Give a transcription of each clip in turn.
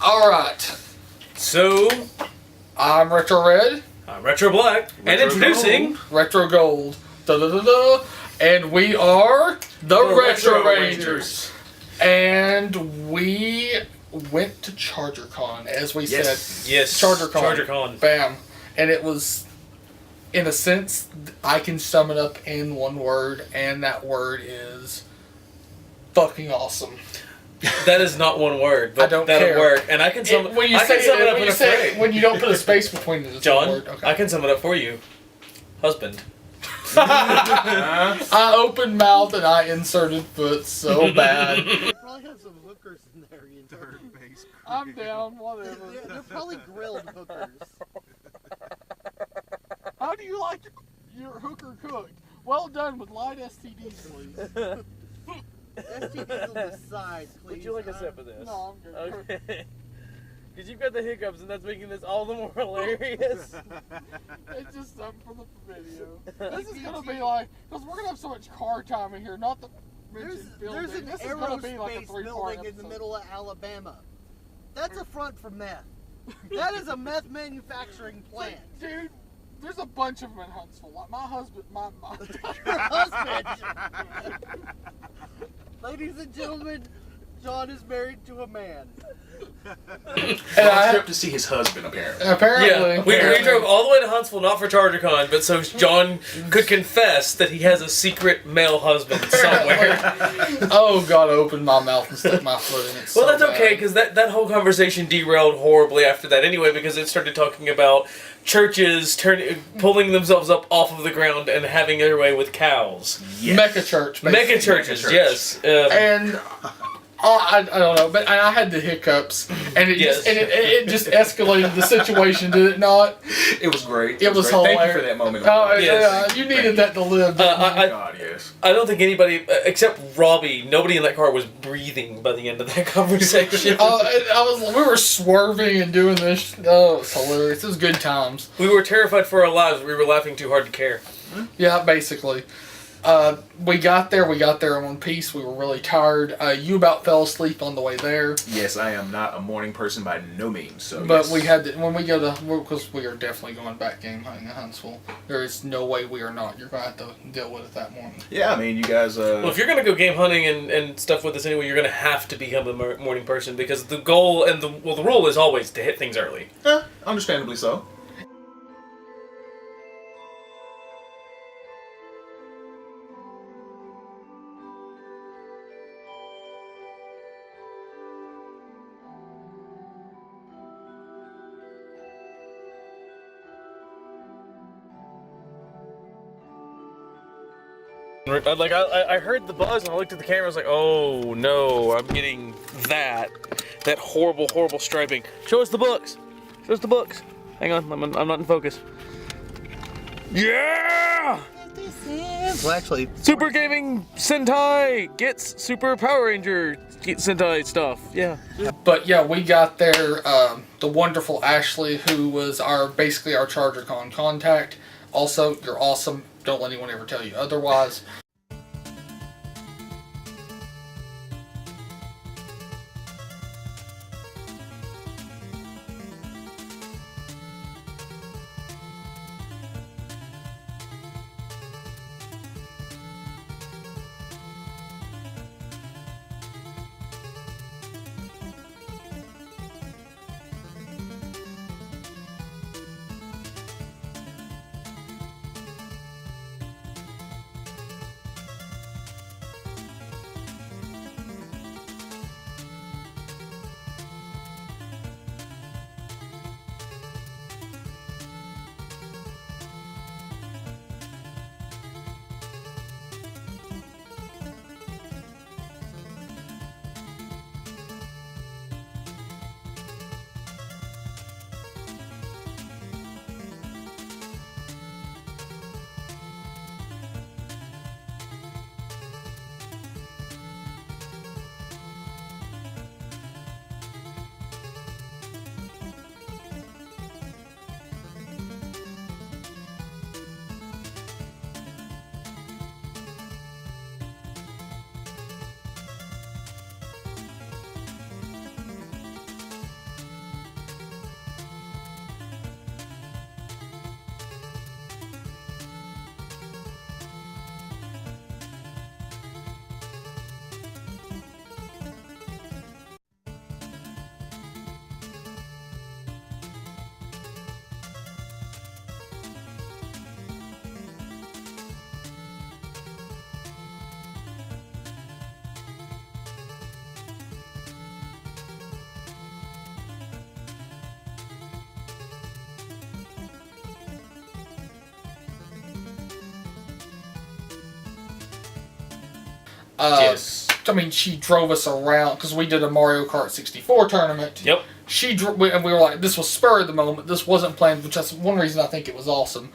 Alright. So, I'm Retro Red. I'm Retro Black. And introducing... Gold. Retro Gold. Da-da-da-da. And we are the Retro Rangers. And we went to ChargerCon, as we said. Yes. ChargerCon. Bam. And it was, in a sense, I can sum it up in one word, and that word is fucking awesome. That is not one word, but I don't that'll care. work. And I can sum it up in a phrase. When you don't put a space between it, it's John, one word. Okay. I can sum it up for you. Husband. I opened mouth and I inserted foot so bad. They probably have some hookers in there. You I'm down, whatever. They're probably grilled hookers. How do you like your hooker cooked? Well done with light STDs, please. STDs on the side, please. Would you like a sip of this? No, I'm good. Okay. Because you've got the hiccups and that's making this all the more hilarious. It's just something for the video. This is gonna be like, because we're gonna have so much car time in here, not the There's building. an This is gonna be like a aerospace 3-part building in the episode. middle of Alabama. That's a front for meth. That is a meth manufacturing plant. Dude, there's a bunch of them in Huntsville. Like my husband, my Your husband. Ladies and gentlemen, John is married to a man. And I trip to see his husband, apparently. Apparently. Yeah, we drove all the way to Huntsville, not for ChargerCon, but so John could confess that he has a secret male husband somewhere. Oh God, I opened my mouth and stuck my foot in it. Well, that's okay, because that whole conversation derailed horribly after that anyway, because it started talking about churches pulling themselves up off of the ground and having their way with cows. Yes. Mecca church, basically. Mega churches, Mega church. yes. And I don't know, but I had the hiccups, and it just escalated the situation, did it not? It was great. It was great. hilarious. Thank you for that moment. Oh, Yes. yeah, you needed that to live. didn't you? God, yes. I don't think anybody, except Robbie, nobody in that car was breathing by the end of that conversation. we were swerving and doing this. Oh, it's hilarious. It was good times. We were terrified for our lives. We were laughing too hard to care. Yeah, basically. We got there in one piece. We were really tired. You about fell asleep on the way there. Yes, I am not a morning person by no means. So, But yes. we had to, when we go to, because we are definitely going back game hunting in Huntsville. There is no way we are not. You're going to have to deal with it that morning. Yeah, I mean, you guys. Well, if you're going to go game hunting and stuff with us anyway, you're going to have to become a morning person because the goal and the rule is always to hit things early. Understandably so. Like I heard the buzz and I looked at the camera. I was like, oh no, I'm getting that horrible striping. Show us the books. Show us the books. Hang on, I'm not in focus. Yeah! Well, actually, Super Gaming Sentai gets Super Power Ranger Sentai stuff. Yeah. But yeah, we got there. The wonderful Ashley, who was basically our ChargerCon contact. Also, you're awesome. Don't let anyone ever tell you otherwise. Yes. I mean, she drove us around because we did a Mario Kart 64 tournament. Yep. And we were like, this was spur of the moment. This wasn't planned, which that's one reason I think it was awesome.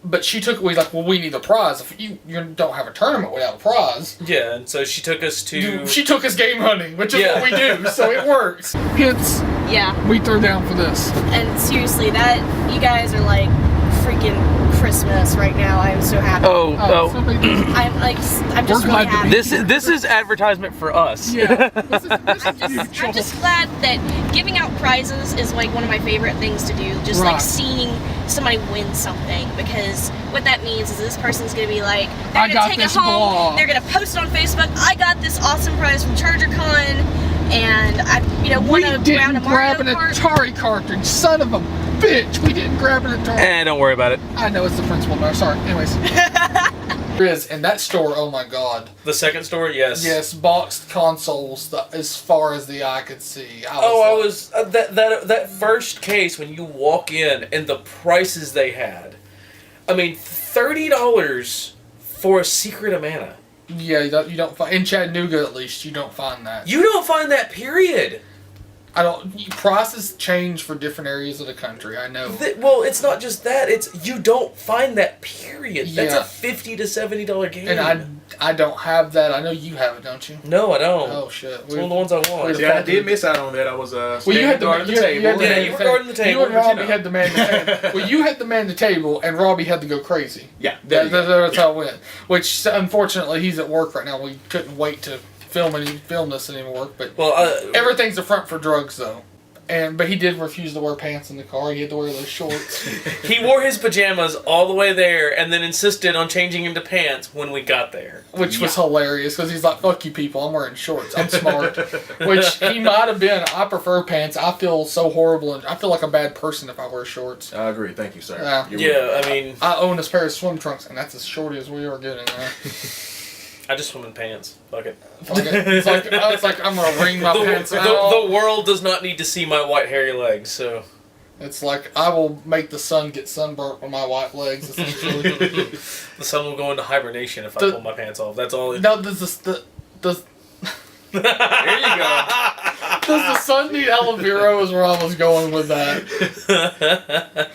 But she took it. We like, well, we need a prize. If you don't have a tournament without a prize. Yeah, and so she took us to. She took us game hunting, which is what we do, so it works. Hence, we threw down for this. And seriously, that you guys are like freaking Christmas right now. I'm so happy. I'm just really happy. This is advertisement for us. Yeah. I'm just glad that giving out prizes is like one of my favorite things to do. Just like seeing somebody win something, because what that means is this person's gonna be like, they're gonna take it home, they're gonna post it on Facebook. I got this awesome prize from ChargerCon, and I, won a round of Mario Kart. We didn't grab an Atari cartridge, son of a bitch. We didn't grab an Atari. Don't worry about it. I know it's the principal, but sorry. Anyways. There is, in that store, oh my god. The second store, yes. Yes, boxed consoles as far as the eye could see. That first case when you walk in and the prices they had. I mean, $30 for a Secret of Mana. Yeah, you don't find, in Chattanooga at least, you don't find that. You don't find that, period. Prices change for different areas of the country, I know. Well, it's not just that, it's, you don't find that, period. That's Yeah. a $50 to $70 game. And I don't have that. I know you have it, don't you? No, I don't. Oh, shit. It's one of the ones I want. Yeah, I did miss out on that. I was you had guarding the the table. you were guarding the table. You and Robbie had the man the table. Well, you had the man the table, and Robbie had to go crazy. Yeah, that's how it went. Which, unfortunately, he's at work right now. We couldn't wait to film this anymore. But everything's a front for drugs, though. But he did refuse to wear pants in the car. He had to wear those shorts. He wore his pajamas all the way there and then insisted on changing into pants when we got there. Which was hilarious because he's like, fuck you people, I'm wearing shorts. I'm smart. Which he might have been. I prefer pants. I feel so horrible and I feel like a bad person if I wear shorts. I agree. Thank you, sir. I mean... I own this pair of swim trunks and that's as shorty as we are getting. I just swim in pants. Fuck it. It's like I'm gonna wring my pants out. The world does not need to see my white hairy legs, so... It's like I will make the sun get sunburnt on my white legs, essentially. The sun will go into hibernation if I pull my pants off. That's all it... No, does there you go. Does the sun need aloe vera is where I was going with that.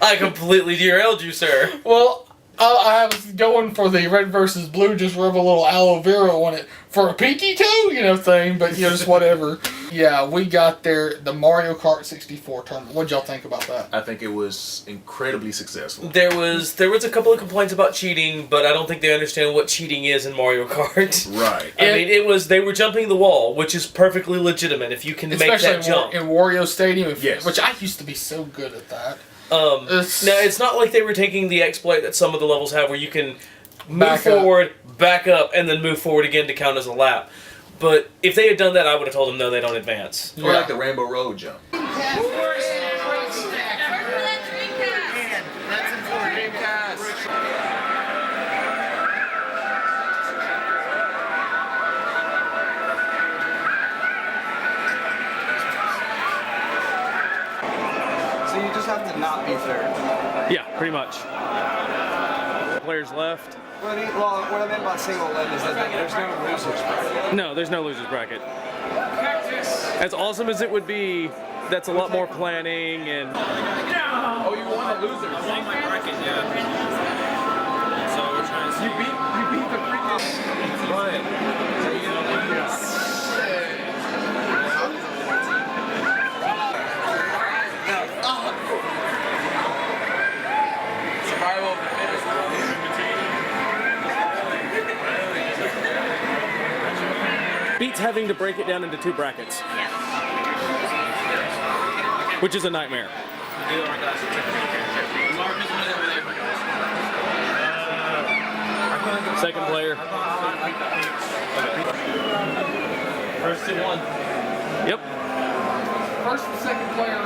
I completely derailed you, sir. Well... I was going for the red versus blue, just rub a little aloe vera on it for a pinky toe, thing, but, just whatever. Yeah, we got there, the Mario Kart 64 tournament. What'd y'all think about that? I think it was incredibly successful. There was a couple of complaints about cheating, but I don't think they understand what cheating is in Mario Kart. Right. I mean, they were jumping the wall, which is perfectly legitimate if you can make that jump. In Wario Stadium, yes. Which I used to be so good at that. Now, it's not like they were taking the exploit that some of the levels have where you can move forward, back up, and then move forward again to count as a lap. But if they had done that, I would have told them, no, they don't advance. Or like the Rainbow Road jump. So you just have to not be third. Yeah, pretty much. Players left. What I meant by single limb is that there's no losers bracket. No, there's no losers bracket. As awesome as it would be, that's a lot more planning and... Oh, you want a loser? I want my bracket, yeah. So we're trying to... You beat the freaking... Right. So you know, survival of the fittest, beats having to break it down into 2 brackets. Yeah. Which is a nightmare. Second player. First to 1. Yep. First and second player.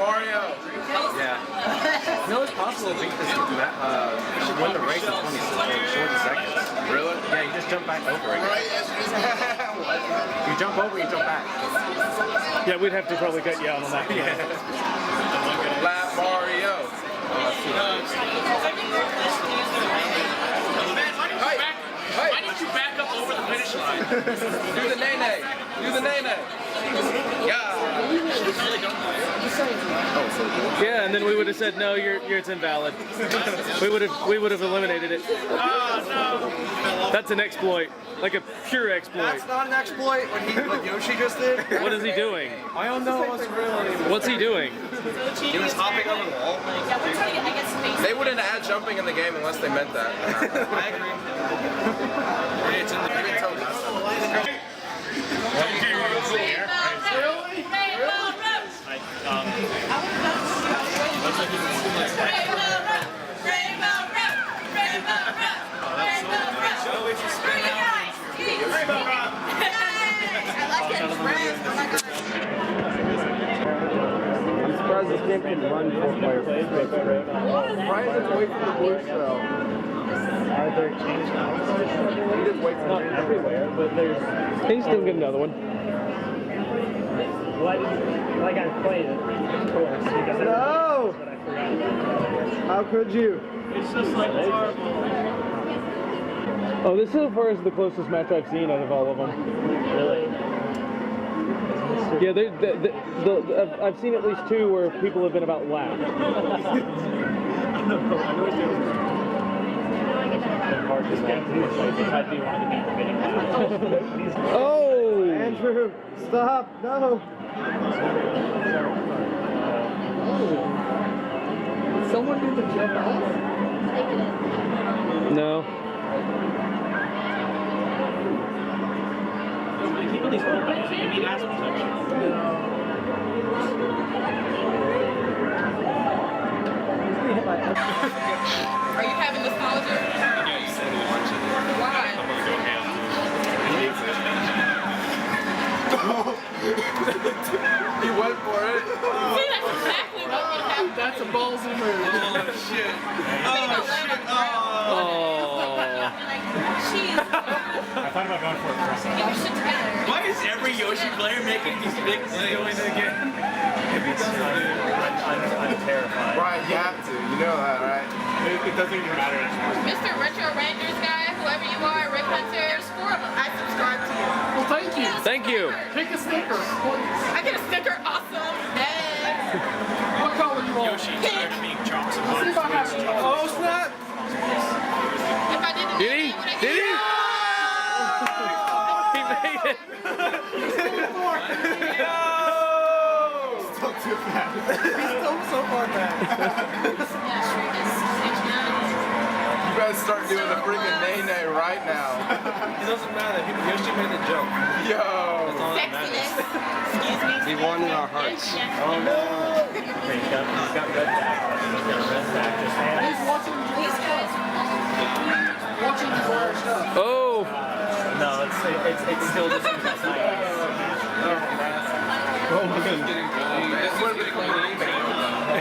Mario. Yeah. No, it's possible to beat this. Should win the race in 20 seconds. Really? Yeah, you just jump back over it. You jump over, you jump back. Yeah, we'd have to probably cut you out on that. Yeah. Lap Mario. Why didn't you back up over the finish line? Do the nay-nay. Do the nay-nay. Yeah. Yeah, and then we would have said no, it's invalid. We would have eliminated it. Oh no. That's an exploit, like a pure exploit. That's not an exploit. What Yoshi just did. What is he doing? I don't know what's really. What's he doing? He was hopping over the wall. Yeah, we're trying to get, I guess, space. They wouldn't add jumping in the game unless they meant that. I agree. It's in the I'm surprised this game can run 4-player. Why is it wait for the blue shell? Are there change now? He didn't wait for Not everywhere, but there's. He's still get another one. Why I played it, of course, because No! but I forgot. How could you? It's just like horrible. Oh, this so far is the closest match I've seen out of all of them. Really? Yeah, I've seen at least two where people have been about lapped. Oh! Andrew, stop! No! Someone do the jump off? No. Keep these open, so you need ass protection. Are you having nostalgia? Yeah, you said we watch it. Why? I'm gonna go ham. He went for it. See, that's exactly what we have. That's a ballsy move. Oh shit. I thought about going for it first. Get your shit together. Why is every Yoshi player making these big plays again? I'm terrified. Brian, you have to. You know that, right? It doesn't even matter anymore. Mr. Retro Rangers guy, whoever you are, Rick Hunter, I subscribe to you. Well, thank you. Thank you. Pick a sticker, please. I get a sticker, awesome. Hey. What color you want? Yoshi tired of being chopped some See if I have it. Oh, snap! If I didn't Did he? Did he? He made it. Still too fast. He's still so far back. You guys start doing the freaking nay-nay right now. It doesn't matter. Yoshi made the jump. Yo! Sexiness. Excuse me. He won in our hearts. Oh no! He's got red back. He's got red back. Just hand it. He's watching These guys. watching the rare stuff. Oh. No, it's still just nice. Oh my goodness. I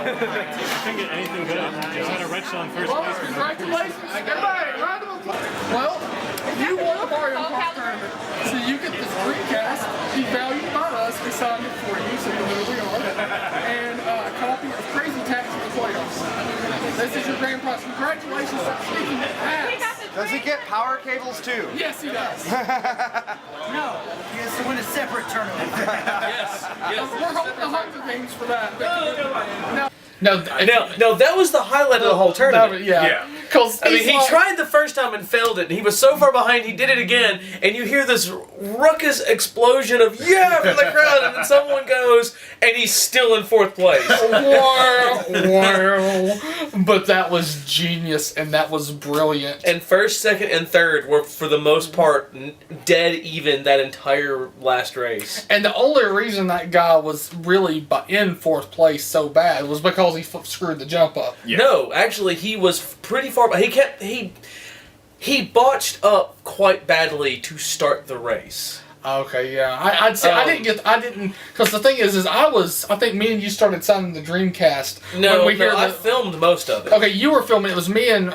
couldn't get anything good. Just had a red shell in first Well, place. congratulations, everybody! Round of applause. Well, you won the Mario Kart tournament, so you get this Dreamcast, devalued by us. We signed it for you, so you know who we are, and a copy of Crazy Taxi the Playoffs. This is your grand prize. Congratulations on sneaking it past. Does he get power cables too? Yes, he does. No, he has to win a separate tournament. We're hoping the Hunger Games for that. No. No, that was the highlight of the whole tournament. Yeah. Because I mean, he tried the first time and failed it, and he was so far behind, he did it again, and you hear this ruckus explosion of yeah from the crowd, and then someone goes, and he's still in fourth place. But that was genius, and that was brilliant. And first, second, and third were, for the most part, dead even that entire last race. And the only reason that guy was really in fourth place so bad was because he screwed the jump up. Yeah. No, actually, he was pretty far. He botched up quite badly to start the race. Okay, yeah. I'd say I didn't, because the thing is I think me and you started signing the Dreamcast. I filmed most of it. Okay, you were filming. It was me and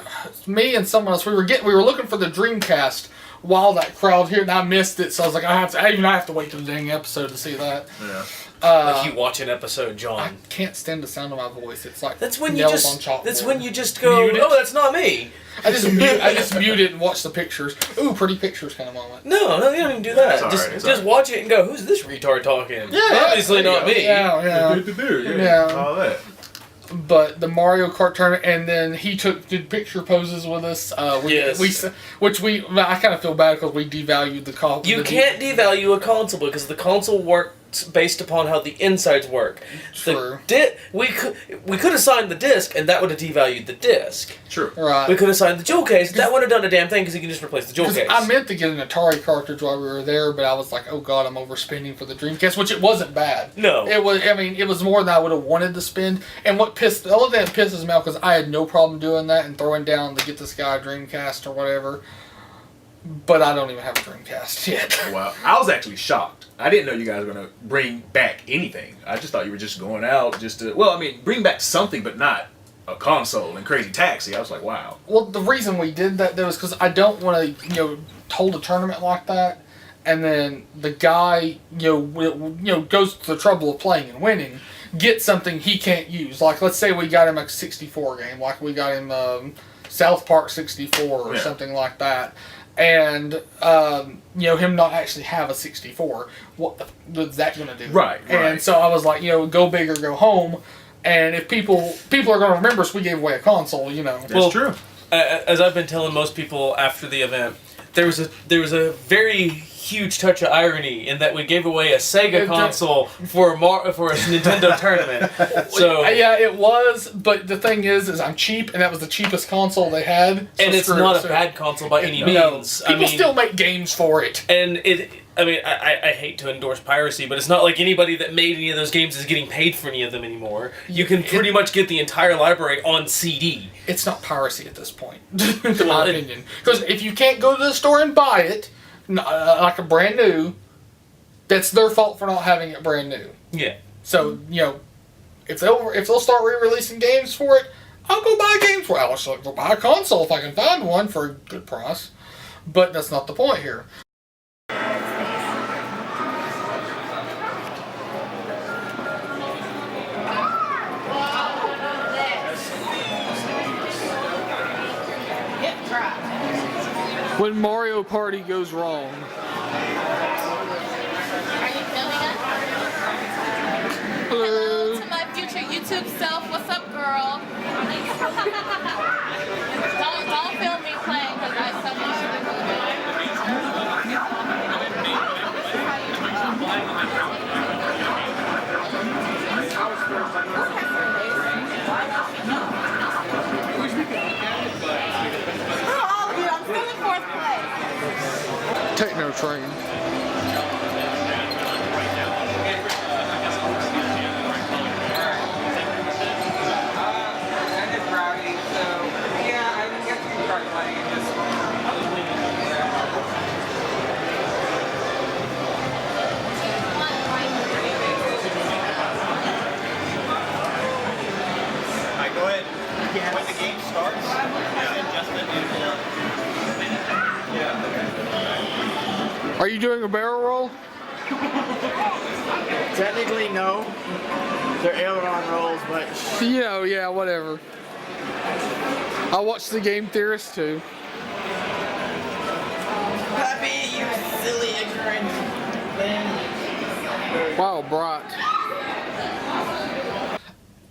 someone else. We were looking for the Dreamcast while that crowd here, and I missed it. So I was like, I have to wait till the dang episode to see that. Yeah. Like you watch an episode, John. I can't stand the sound of my voice. It's like that's when nails you just on chalkboard. That's when you just go, oh, that's not me. I just mute it and watch the pictures. Ooh, pretty pictures kind of moment. No, you don't even do that. Just watch it and go, who's this retard talking? Yeah, obviously not me. Yeah. All that. But the Mario Kart tournament, and then he did picture poses with us. Yes. I kind of feel bad because we devalued the console. You can't devalue a console because the console works based upon how the insides work. True. We could have signed the disc, and that would have devalued the disc. True. Right. We could have signed the jewel case. That would have done a damn thing because you can just replace the jewel case. I meant to get an Atari cartridge while we were there, but I was like, oh god, I'm overspending for the Dreamcast, which it wasn't bad. No. It was. I mean, it was more than I would have wanted to spend. And the only thing that pisses me off, because I had no problem doing that and throwing down to get this guy a Dreamcast or whatever. But I don't even have a Dreamcast yet. Wow. I was actually shocked. I didn't know you guys were going to bring back anything. I just thought you were just going out just to... Well, I mean, bring back something, but not a console and Crazy Taxi. I was like, wow. Well, the reason we did that, though, is because I don't want to, hold a tournament like that, and then the guy, goes to the trouble of playing and winning, get something he can't use. Like, let's say we got him a 64 game, like we got him South Park 64 or something like that. And him not actually have a 64. What is that going to do? Right. And so I was like, go big or go home. And if people are going to remember us, we gave away a console. That's true. As I've been telling most people after the event, there was a very huge touch of irony in that we gave away a Sega console for a Nintendo tournament. So yeah, it was. But the thing is I'm cheap, and that was the cheapest console they had. So and it's not a bad console by any means. People still make games for it. And I hate to endorse piracy, but it's not like anybody that made any of those games is getting paid for any of them anymore. You can pretty much get the entire library on CD. It's not piracy at this point, in my opinion. Because if you can't go to the store and buy it, like a brand new, that's their fault for not having it brand new. Yeah. So, if they'll start re-releasing games for it, I'll go buy games for it. I'll actually go buy a console if I can find one for a good price. But that's not the point here. When Mario Party goes wrong. Are you filming us? Hello to my future YouTube self. What's up, girl? don't film me playing because I suck at Techno Train. Go ahead. When the game starts, Are you doing a barrel roll? Technically, no. They're aileron rolls, but... Yeah, whatever. I watched the Game Theorist too. Happy, you silly, ignorant thing. Wow, bright.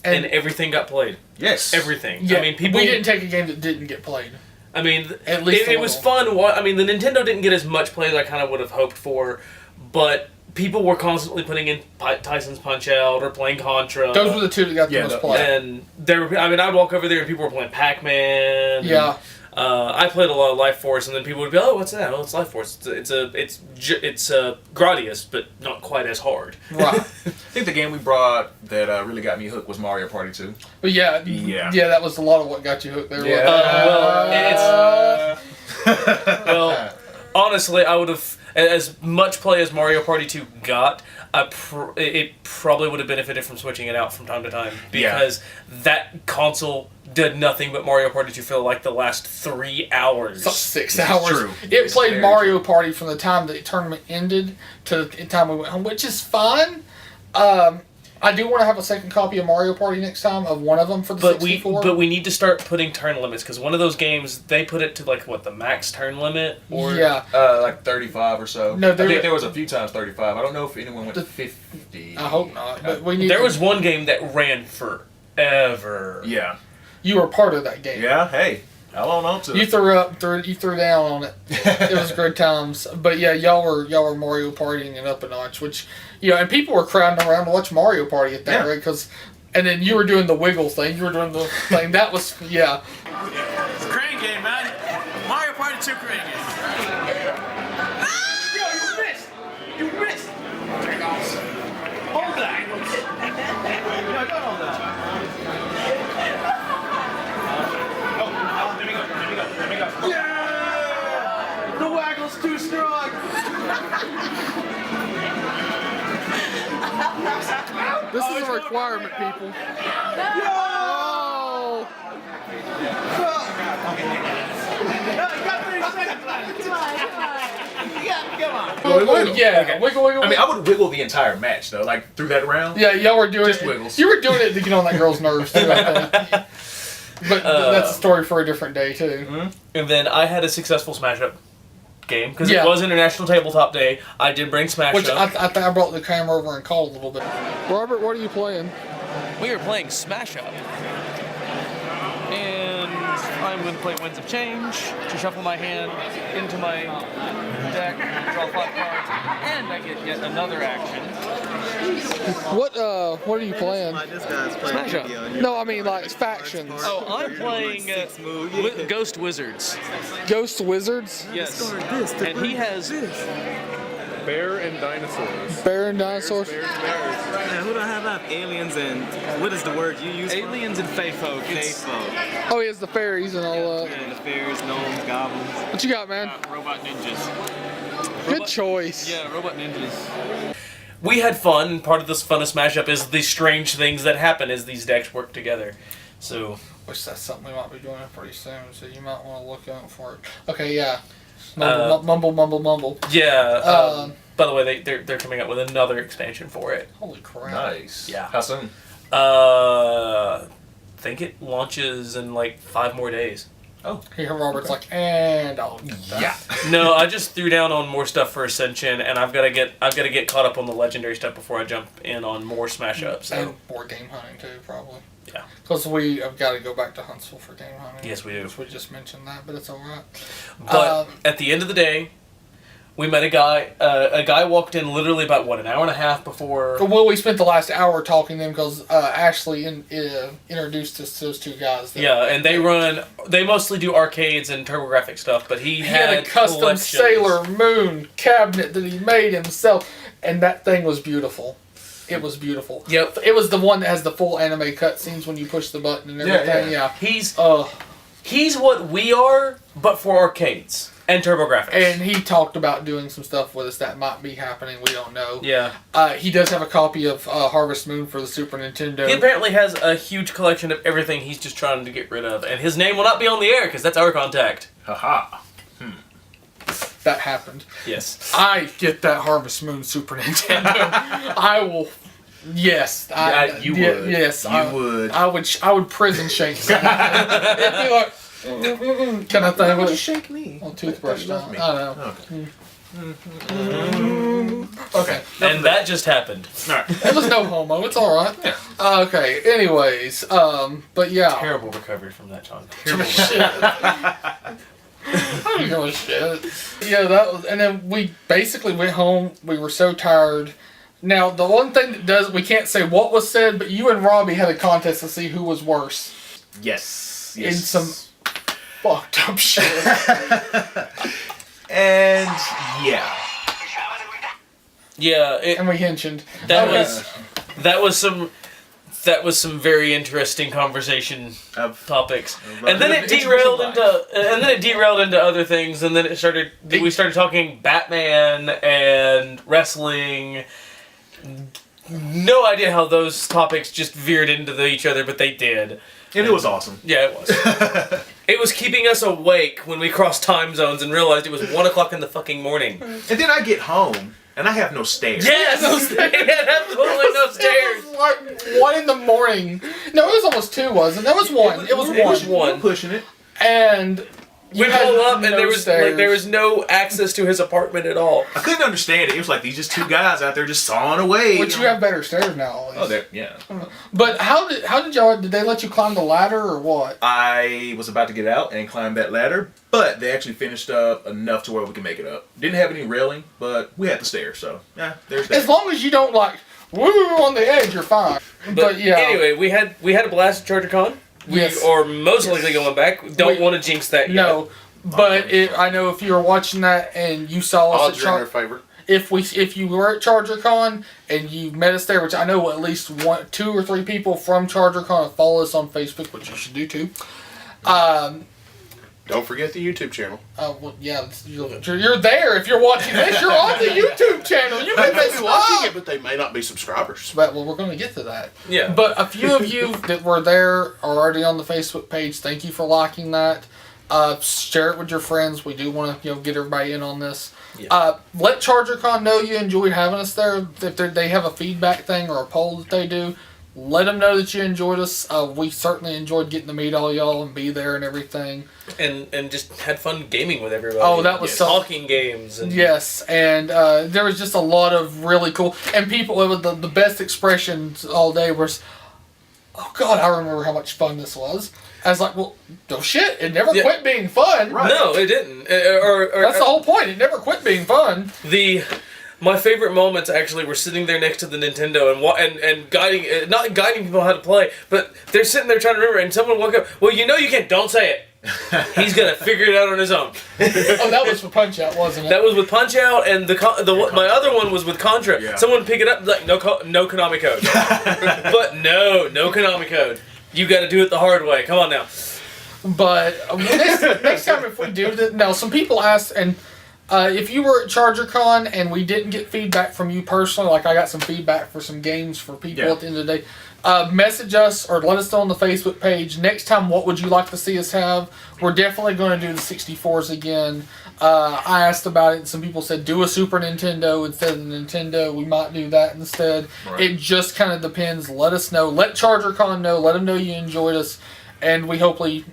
And everything got played. Yes. Everything. Yeah, I mean, people... We didn't take a game that didn't get played. I mean, at least it was fun. I mean, the Nintendo didn't get as much play as I kind of would have hoped for, but people were constantly putting in Tyson's Punch-Out or playing Contra. Those were the two that got the most play. And I'd walk over there and people were playing Pac-Man. Yeah. I played a lot of Life Force, and then people would be, "Oh, what's that? Oh, it's Life Force. It's Gradius, but not quite as hard." Right. I think the game we brought that really got me hooked was Mario Party 2. But yeah, that was a lot of what got you hooked there. Yeah. Well, honestly, I would have. As much play as Mario Party 2 got, it probably would have benefited from switching it out from time to time, because that console did nothing but Mario Party 2 for like the last 3 hours. 6 hours. True. It played Mario Party from the time the tournament ended to the time we went home, which is fine. I do want to have a second copy of Mario Party next time, of one of them for the 64. But we need to start putting turn limits, because one of those games, they put it to like, what, the max turn limit? Or like 35 or so. No, I think there was a few times 35. I don't know if anyone went to 50. I hope not. But we need there was one game that ran forever. Yeah. You were part of that game. Yeah, hey. I'll own on to it. You threw down on it. It was good times. But yeah, y'all were Mario Partying it up a notch, which, and people were crowding around to watch Mario Party at that rate, and then you were doing the wiggle thing. You were doing the thing. That was, It's a crane game, man. Mario Party 2 crane game. Yo, you missed. You missed. Hold that. No, don't hold that. Let me go. Yeah! The waggle's too strong! This is a requirement, people. Oh! You got 30 seconds left. Come on. Wiggle. I mean, I would wiggle the entire match, though, like through that round. Yeah, y'all were doing Just it. wiggles. You were doing it to get on that girl's nerves, too, I think. But that's a story for a different day, too. Mm-hmm. And then I had a successful Smash Up game, because it was International Tabletop Day. I did bring Smash Which Up. I think I brought the camera over and called a little bit. Robert, what are you playing? We are playing Smash Up. And I'm going to play Winds of Change to shuffle my hand into my deck, draw 5 cards, and I get yet another action. What are you playing? Smash Up. No, I mean like factions. Oh, I'm playing Ghost Wizards. Ghost Wizards? Yes. And he has Bear and dinosaurs. Bear and dinosaurs? Yeah, who do I have up? Aliens and what is the word you use? Aliens and Fae folk. Oh, he has the fairies and all that. Yeah, the fairies, gnomes, goblins. What you got, man? Robot ninjas. Good choice. Yeah, robot ninjas. We had fun. Part of this fun of Smash Up is the strange things that happen as these decks work together. So, which that's something we might be doing pretty soon, so you might want to look out for it. Okay, yeah. Mumble. Yeah. By the way, they're coming up with another expansion for it. Holy crap! Nice. Yeah. How soon? I think it launches in like 5 more days. Oh. Here, Robert's like, and I'll get that. Yeah. No, I just threw down on more stuff for Ascension, and I've got to get caught up on the legendary stuff before I jump in on more Smash Ups. So. And more game hunting too, probably. Yeah. Because we have got to go back to Huntsville for game hunting. Yes, we do. We just mentioned that, but it's all right. But at the end of the day, we met a guy. A guy walked in literally about, an hour and a half before... Well, we spent the last hour talking to them because Ashley introduced us to those two guys. Yeah, and they mostly do arcades and TurboGrafx stuff, but he had a custom Sailor Moon cabinet that he made himself, and that thing was beautiful. It was beautiful. Yep. It was the one that has the full anime cutscenes when you push the button and everything. Yeah. He's what we are, but for arcades and TurboGrafx. And he talked about doing some stuff with us that might be happening. We don't know. Yeah. He does have a copy of Harvest Moon for the Super Nintendo. He apparently has a huge collection of everything he's just trying to get rid of, and his name will not be on the air because that's our contact. Haha. That happened. Yes. I get that Harvest Moon Super Nintendo. I will. Yes. You would. Yes. You would. I would prison shake something. It'd be like, can I think? Why would you shake me? On toothbrush time. I don't know. Okay. And that just happened. Alright. It was no homo. It's all right. Okay. Anyways, but yeah. Terrible recovery from that, John. Shit. I don't give a shit. Yeah, that was, and then we basically went home. We were so tired. Now, the one thing that we can't say what was said, but you and Robbie had a contest to see who was worse. Yes. In some fucked up shit. And yeah. Yeah. And we henchioned. That was some that was some very interesting conversation topics. And then it derailed into other things, and then we started talking Batman and wrestling. No idea how those topics just veered into each other, but they did. And it was awesome. Yeah, it was. It was keeping us awake when we crossed time zones and realized it was 1 o'clock in the fucking morning. And then I get home and I have no stairs. Yes, absolutely no stairs. It was like 1 in the morning. No, it was almost 2, wasn't it? It was 1. It was 1. Pushing it. And we pulled up, and there was no access to his apartment at all. I couldn't understand it. It was like these just 2 guys out there just sawing away. But you have better stairs now. Oh, yeah. But how did y'all? Did they let you climb the ladder or what? I was about to get out and climb that ladder, but they actually finished up enough to where we can make it up. Didn't have any railing, but we had the stairs, so yeah, there's that. As long as you don't woo on the edge, you're fine. But yeah. Anyway, we had a blast at ChargerCon. We are most likely going back. Don't want to jinx that yet. No, but I know if you were watching that and you saw us odds are in their favor. If you were at ChargerCon and you met us there, which I know at least 2 or 3 people from ChargerCon follow us on Facebook, which you should do too. Don't forget the YouTube channel. Well, yeah, you're there. If you're watching this, you're on the YouTube channel. You They may be watching it, but they may not be subscribers. But, well, we're going to get to that. Yeah. But a few of you that were there are already on the Facebook page. Thank you for liking that. Share it with your friends. We do want to get everybody in on this. Yeah. Let ChargerCon know you enjoyed having us there. If they have a feedback thing or a poll that they do, let them know that you enjoyed us. We certainly enjoyed getting to meet all y'all and be there and everything. And just had fun gaming with everybody. Oh, that was talking games. And yes, and there was just a lot of really cool... And people, it was the best expressions all day was, oh God, I remember how much fun this was. I was like, well, no shit, it never quit being fun. Right. No, it didn't. That's the whole point. It never quit being fun. My favorite moments actually were sitting there next to the Nintendo and guiding, not guiding people how to play, but they're sitting there trying to remember, and someone walk up, well, you can't, don't say it. He's gonna figure it out on his own. Oh, that was for Punch-Out, wasn't it? That was with Punch-Out, and my other one was with Contra. Yeah. Someone pick it up, like, no Konami code. But no Konami code. You gotta do it the hard way. Come on now. But next time if we do this, now some people asked, and if you were at ChargerCon and we didn't get feedback from you personally, like I got some feedback for some games for people at the end of the day, message us or let us know on the Facebook page. Next time, what would you like to see us have? We're definitely going to do the 64s again. I asked about it, and some people said do a Super Nintendo instead of the Nintendo. We might do that instead. Right. It just kind of depends. Let us know. Let ChargerCon know. Let them know you enjoyed us, and you hopefully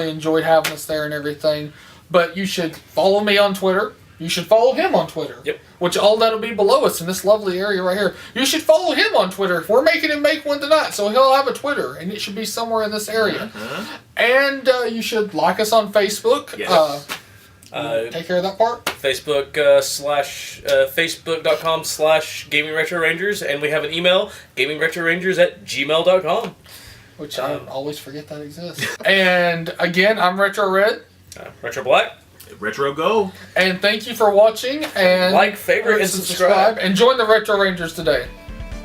enjoyed having us there and everything. But you should follow me on Twitter. You should follow him on Twitter. Yep. Which all that'll be below us in this lovely area right here. You should follow him on Twitter. We're making him make one tonight, so he'll have a Twitter, and it should be somewhere in this area. And you should like us on Facebook. Yes. Take care of that part. Facebook Facebook.com/Gaming Retro Rangers, and we have an email, gamingretrorangers@gmail.com. Which I always forget that exists. And again, I'm Retro Red. Retro Black. Retro Go. And thank you for watching. And like, favorite, and subscribe. And join the Retro Rangers today.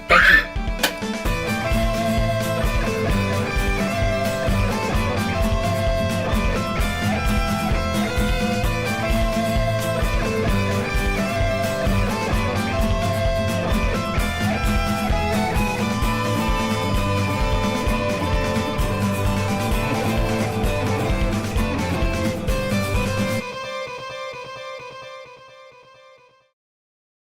Thank you.